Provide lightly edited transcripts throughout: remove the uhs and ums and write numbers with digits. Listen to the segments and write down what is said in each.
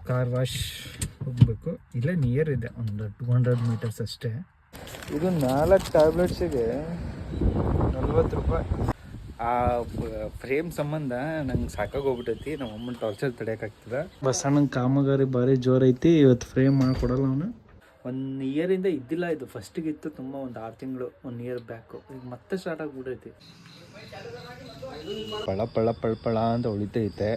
Car wash ಹೋಗಬೇಕು. ಇಲ್ಲೇ near ಇದೆ, ಒಂದು 200 ಮೀಟರ್ಸ್ ಅಷ್ಟೇ. ಇದು 4 ಟ್ಯಾಬ್ಲೆಟ್ಸಿಗೆ 40 ರೂಪಾಯಿ. ಆ ಫ್ರೇಮ್ ಸಂಬಂಧ ನಂಗೆ ಸಾಕಾಗೋಗ್ಬಿಟ್ಟೈತಿ. ನಮ್ಮ ಅಮ್ಮನ ಟಾರ್ಚರ್ ತಡೆಯೋಕ್ಕಾಗ್ತದೆ. ಬಸಣ್ಣನ ಕಾಮಗಾರಿ ಭಾರಿ ಜೋರೈತಿ. ಇವತ್ತು ಫ್ರೇಮ್ ಮಾಡಿಕೊಡಲ್ಲ ಅವನು. 1 ಇಯರಿಂದ ಇದ್ದಿಲ್ಲ ಇದು. ಫಸ್ಟಿಗೆ ಇತ್ತು ತುಂಬ, ಒಂದು 6 ತಿಂಗಳು, 1 ಇಯರ್ ಬ್ಯಾಕು. ಈಗ ಮತ್ತೆ ಸ್ಟಾರ್ಟ್ ಆಗಿಬಿಟ್ಟೈತಿ. ಪಳ ಪಳ ಪಳ ಪಳ ಅಂತ ಹೊಳಿತೈತೆ.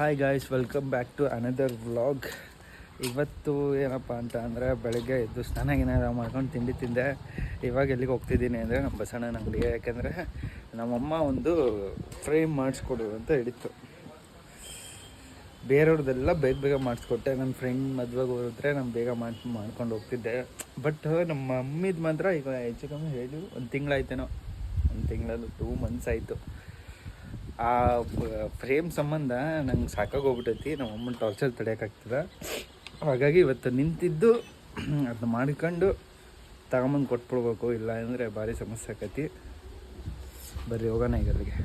Hi guys, welcome back to another vlog. ಇವತ್ತು ಏನಪ್ಪ ಅಂತ ಅಂದರೆ, ಬೆಳಗ್ಗೆ ಎದ್ದು ಸ್ನಾನ ಮಾಡ್ಕೊಂಡು ತಿಂಡಿ ತಿಂದೆ. ಇವಾಗ ಎಲ್ಲಿಗೆ ಹೋಗ್ತಿದ್ದೀನಿ ಅಂದರೆ ನಮ್ಮ ಬಸಣ್ಣನ ಅಂಗಡಿಗೆ. ಯಾಕೆಂದರೆ ನಮ್ಮಮ್ಮ ಒಂದು ಫ್ರೇಮ್ ಮಾಡಿಸ್ಕೊಡು ಅಂತ ಹೇಳಿತ್ತು. ಬೇರೆಯವ್ರದ್ದೆಲ್ಲ ಬೇಗ ಬೇಗ ಮಾಡಿಸ್ಕೊಟ್ಟೆ. ನನ್ನ ಫ್ರೆಂಡ್ ಮದುವೆಗೆ ಹೋದ್ರೆ ನಾನು ಬೇಗ ಮಾಡ್ಕೊಂಡು ಹೋಗ್ತಿದ್ದೆ. ಬಟ್ ನಮ್ಮ ಮಮ್ಮಿದು ಮಾತ್ರ ಈಗ ಹೆಚ್ಚು ಕಮ್ಮಿ ಹೇಳಿ 1 ತಿಂಗಳಾಯ್ತೇನೋ, 1 ತಿಂಗಳಲ್ಲಿ 2 ಮಂತ್ಸ್ ಆಯಿತು. ಆ ಫ್ರೇಮ್ ಸಂಬಂಧ ನಂಗೆ ಸಾಕಾಗೋಗ್ಬಿಟ್ಟೈತಿ. ನಮ್ಮ ಅಮ್ಮನ ಟಾರ್ಚರ್ ತಡೆಯೋಕ್ಕಾಗ್ತದೆ. ಹಾಗಾಗಿ ಇವತ್ತು ನಿಂತಿದ್ದು ಅದನ್ನ ಮಾಡ್ಕೊಂಡು ತಗೊಂಬಂದು ಕೊಟ್ಬಿಡ್ಬೇಕು. ಇಲ್ಲ ಅಂದರೆ ಭಾರಿ ಸಮಸ್ಯೆ ಆಕೈತಿ. ಬರ್ರಿ ಹೋಗೋಣ ಈಗ ಅಲ್ಲಿಗೆ.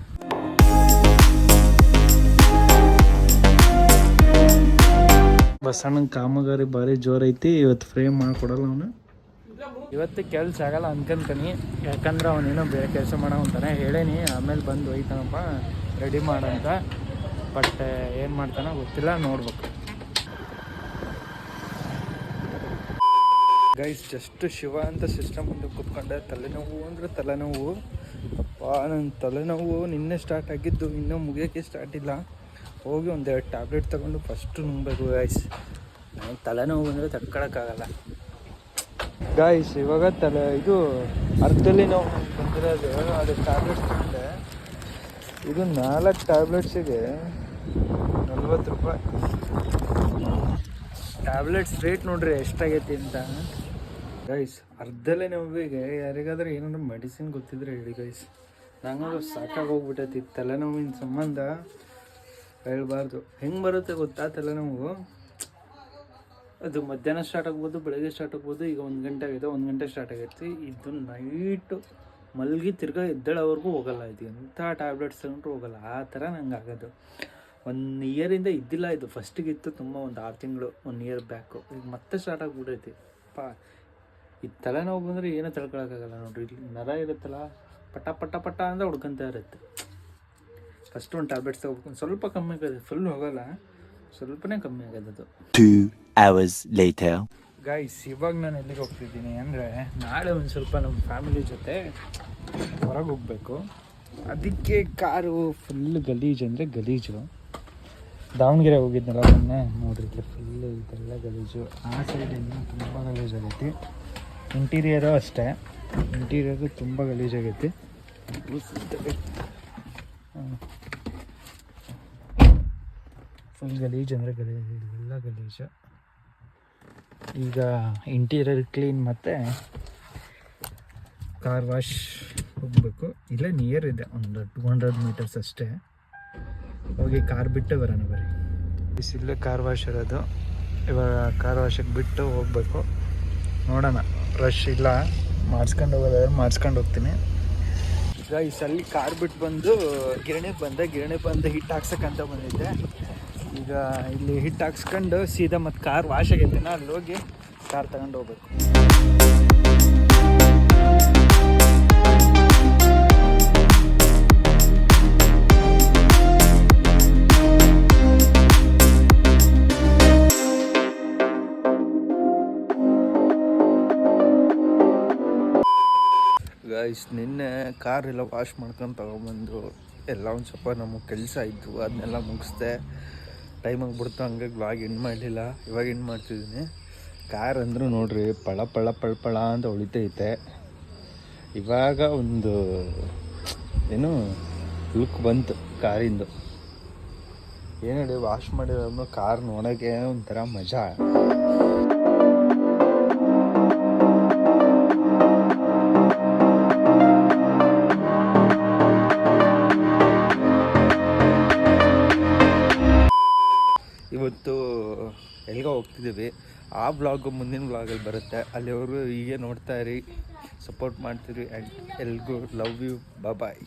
ಬಸಣ್ಣನ ಕಾಮಗಾರಿ ಭಾರಿ ಜೋರೈತಿ. ಇವತ್ತು ಫ್ರೇಮ್ ಮಾಡಿಕೊಡಲ್ಲ ಅವನು. ಇವತ್ತು ಕೆಲಸ ಆಗಲ್ಲ ಅನ್ಕೊಂತೀನಿ. ಯಾಕಂದ್ರೆ ಅವನೇನೋ ಬೇರೆ ಕೆಲಸ ಮಾಡೋ ಅಂತಾನೆ ಹೇಳೇನಿ. ಆಮೇಲೆ ಬಂದು ಹೋಯ್ತಾನಪ್ಪ ರೆಡಿ ಮಾಡಂತ. ಬಟ್ ಏನು ಮಾಡ್ತಾನೋ ಗೊತ್ತಿಲ್ಲ, ನೋಡ್ಬೇಕು. ಗೈಸ್, ಜಸ್ಟ್ ಶಿವ ಅಂತ ಸಿಸ್ಟಮ್ ಮುಂದೆ ಕೂತ್ಕೊಂಡೆ. ತಲೆನೋವು ಅಂದರೆ ತಲೆನೋವು. ಅಪ್ಪ, ನನ್ನ ತಲೆನೋವು ನಿನ್ನೆ ಸ್ಟಾರ್ಟ್ ಆಗಿದ್ದು, ಇನ್ನೂ ಮುಗಿಯೋಕ್ಕೆ ಸ್ಟಾರ್ಟ್ ಇಲ್ಲ. ಹೋಗಿ 1-2 ಟ್ಯಾಬ್ಲೆಟ್ ತೊಗೊಂಡು ಫಸ್ಟು ನುಂಗಬೇಕು ಗೈಸ್. ನನಗೆ ತಲೆನೋವು ಅಂದರೆ ತಡ್ಕೊಳಕ್ಕಾಗಲ್ಲ ಗಾಯ್ಸ್. ಇವಾಗ ಇದು ಅರ್ಧದಲ್ಲಿ ನೋವು ಬಂದಿರೋದು. ಅದು ಟ್ಯಾಬ್ಲೆಟ್ಸ್ ತಗೊಂಡೆ. ಇದು 4 ಟ್ಯಾಬ್ಲೆಟ್ಸಿಗೆ 40 ರೂಪಾಯಿ. ಟ್ಯಾಬ್ಲೆಟ್ಸ್ ರೇಟ್ ನೋಡ್ರಿ ಎಷ್ಟಾಗೈತಿ ಅಂತ ಗೈಸ್. ಅರ್ಧಲ್ಲೇ ನೋವಿಗೆ ಯಾರಿಗಾದ್ರೂ ಏನಾದ್ರು ಮೆಡಿಸಿನ್ ಗೊತ್ತಿದ್ರೆ ಹೇಳಿ ಗೈಸ್. ನಂಗೆ ಸಾಕಾಗೋಗ್ಬಿಟ್ಟೈತಿ ತಲೆನೋವಿನ ಸಂಬಂಧ. ಹೇಳ್ಬಾರ್ದು. ಹೆಂಗೆ ಬರುತ್ತೆ ಗೊತ್ತಾ ತಲೆನೋವು? ಅದು ಮಧ್ಯಾಹ್ನ ಸ್ಟಾರ್ಟ್ ಆಗ್ಬೋದು, ಬೆಳಗ್ಗೆ ಸ್ಟಾರ್ಟ್ ಆಗ್ಬೋದು. ಈಗ 1 ಗಂಟೆ ಆಗಿದೆ, 1 ಗಂಟೆ ಸ್ಟಾರ್ಟ್ ಆಗೈತಿ. ಇದು ನೈಟು ಮಲಗಿ ತಿರ್ಗಾ ಎದ್ದೇಳೋವರೆಗೂ ಹೋಗಲ್ಲ. ಇದು ಎಂಥ ಟ್ಯಾಬ್ಲೆಟ್ಸ್ ತಗೊಂಡ್ರು ಹೋಗಲ್ಲ. ಆ ಥರ ನಂಗೆ ಆಗೋದು. 1 ಇಯರಿಂದ ಇದ್ದಿಲ್ಲ ಇದು. ಫಸ್ಟಿಗೆ ಇತ್ತು ತುಂಬ, ಒಂದು 6 ತಿಂಗಳು, 1 ಇಯರ್ ಬ್ಯಾಕು. ಈಗ ಮತ್ತೆ ಸ್ಟಾರ್ಟ್ ಆಗಿಬಿಟ್ಟೈತಿ. ಈ ತಲೆನೋವು ಬಂದರೆ ಏನೂ ತಡ್ಕೊಳಕ್ಕಾಗಲ್ಲ ನೋಡ್ರಿ. ಇಲ್ಲಿ ನರ ಇರುತ್ತಲ್ಲ, ಪಟ ಪಟ ಪಟ ಅಂತ ಹುಡ್ಕೊಂತ ಇರುತ್ತೆ. ಫಸ್ಟ್ ಒಂದು ಟ್ಯಾಬ್ಲೆಟ್ಸ್ ತಗೋಬೇಕು. ಸ್ವಲ್ಪ ಕಮ್ಮಿ ಆಗೋದು, ಫುಲ್ ಹೋಗಲ್ಲ, ಸ್ವಲ್ಪನೇ ಕಮ್ಮಿ ಆಗೋದು. 2 hours later. ಗೈಸ್, ಇವಾಗ ನಾನು ಎಲ್ಲಿಗೆ ಹೋಗ್ತಿದ್ದೀನಿ ಅಂದರೆ, ನಾಳೆ ಒಂದು ಸ್ವಲ್ಪ ನಮ್ಮ ಫ್ಯಾಮಿಲಿ ಜೊತೆ ಹೊರಗೆ ಹೋಗಬೇಕು. ಅದಕ್ಕೆ ಕಾರು ಫುಲ್ ಗಲೀಜು ಅಂದರೆ ಗಲೀಜು. ದಾವಣಗೆರೆ ಹೋಗಿದ್ನಲ್ಲ ಮೊನ್ನೆ, ನೋಡ್ರಿ ಫುಲ್ಲು ಇದೆಲ್ಲ ಗಲೀಜು. ಆ ಸೈಡಿಂದ ತುಂಬ ಗಲೀಜಾಗೈತಿ. ಇಂಟೀರಿಯರು ಅಷ್ಟೇ, ಇಂಟೀರಿಯರು ತುಂಬ ಗಲೀಜಾಗೈತಿ. ಫುಲ್ ಗಲೀಜು ಅಂದರೆ ಗಲೀಜು, ಎಲ್ಲ ಗಲೀಜು. ಈಗ ಇಂಟೀರಿಯರ್ ಕ್ಲೀನ್ ಮತ್ತು ಕಾರ್ ವಾಶ್ ಹೋಗಬೇಕು. ಇಲ್ಲೇ ನಿಯರ್ ಇದೆ, ಒಂದು 200 ಮೀಟರ್ಸ್ ಅಷ್ಟೇ. ಹೋಗಿ ಕಾರ್ ಬಿಟ್ಟು ಬರೋಣ ಬರೀ. ಇಲ್ಲೇ ಕಾರ್ ವಾಶ್ ಇರೋದು. ಇವಾಗ ಕಾರ್ ವಾಶಿಗೆ ಬಿಟ್ಟು ಹೋಗಬೇಕು. ನೋಡೋಣ, ರಶ್ ಇಲ್ಲ. ಮಾಡಿಸ್ಕೊಂಡು ಹೋಗೋದಾದ್ರೆ ಮಾಡಿಸ್ಕೊಂಡು ಹೋಗ್ತೀನಿ. ಈಗ ಅಲ್ಲಿ ಕಾರ್ ಬಿಟ್ಟು ಬಂದು ಗಿರಣಿಗೆ ಬಂದೆ. ಗಿರಣಿ ಬಂದು ಹಿಟ್ಟು ಹಾಕ್ಸಕ್ಕಂತ ಬಂದಿದ್ದೆ. ಈಗ ಇಲ್ಲಿ ಹಿಟ್ಟು ಹಾಕ್ಸ್ಕೊಂಡು ಸೀದಾ ಮತ್ತು ಕಾರ್ ವಾಶ್ ಆಗೈತೆನ, ಅಲ್ಲಿ ಹೋಗಿ ಕಾರ್ ತಗೊಂಡು ಹೋಗ್ಬೇಕು. ಗೈಸ್, ನಿನ್ನೆ ಕಾರ್ ಎಲ್ಲ ವಾಶ್ ಮಾಡ್ಕೊಂಡು ತಗೊಂಬಂದು ಎಲ್ಲ ಒಂದು ಸ್ವಲ್ಪ ನಮಗೆ ಕೆಲಸ ಇತ್ತು, ಅದನ್ನೆಲ್ಲ ಮುಗಿಸ್ದೆ. ಟೈಮ್ ಆಗಿಬಿಡ್ತು, ಹಂಗಾಗಿ ಬ್ಲಾಗ್ ಎಂಡ್ ಮಾಡಲಿಲ್ಲ. ಇವಾಗ ಎಂಡ್ ಮಾಡ್ತಿದ್ದೀನಿ. ಕಾರ್ ಅಂದರೂ ನೋಡ್ರಿ ಪಳ ಪಳ ಪಳ ಪಳ ಅಂತ ಹೊಳಿತೈತೆ. ಇವಾಗ ಒಂದು ಏನು ಲುಕ್ ಬಂತು ಕಾರಿಂದು. ಏನು ಹೇಳಿ, ವಾಶ್ ಮಾಡಿರೋ ಕಾರ್ ನೋಡೋಕ್ಕೆ ಒಂಥರ ಮಜಾ. ಇವತ್ತು ಎಲ್ಲಿಗೆ ಹೋಗ್ತಿದ್ದೀವಿ. ಆ ವ್ಲಾಗು ಮುಂದಿನ ವ್ಲಾಗಲ್ಲಿ ಬರುತ್ತೆ. ಅಲ್ಲಿವರು ಹೀಗೆ ನೋಡ್ತಾ ಇರಿ, ಸಪೋರ್ಟ್ ಮಾಡ್ತೀರಿ. ಆ್ಯಂಡ್ ಎಲ್ರಿಗೂ ಲವ್ ಯು, ಬಾಯ್.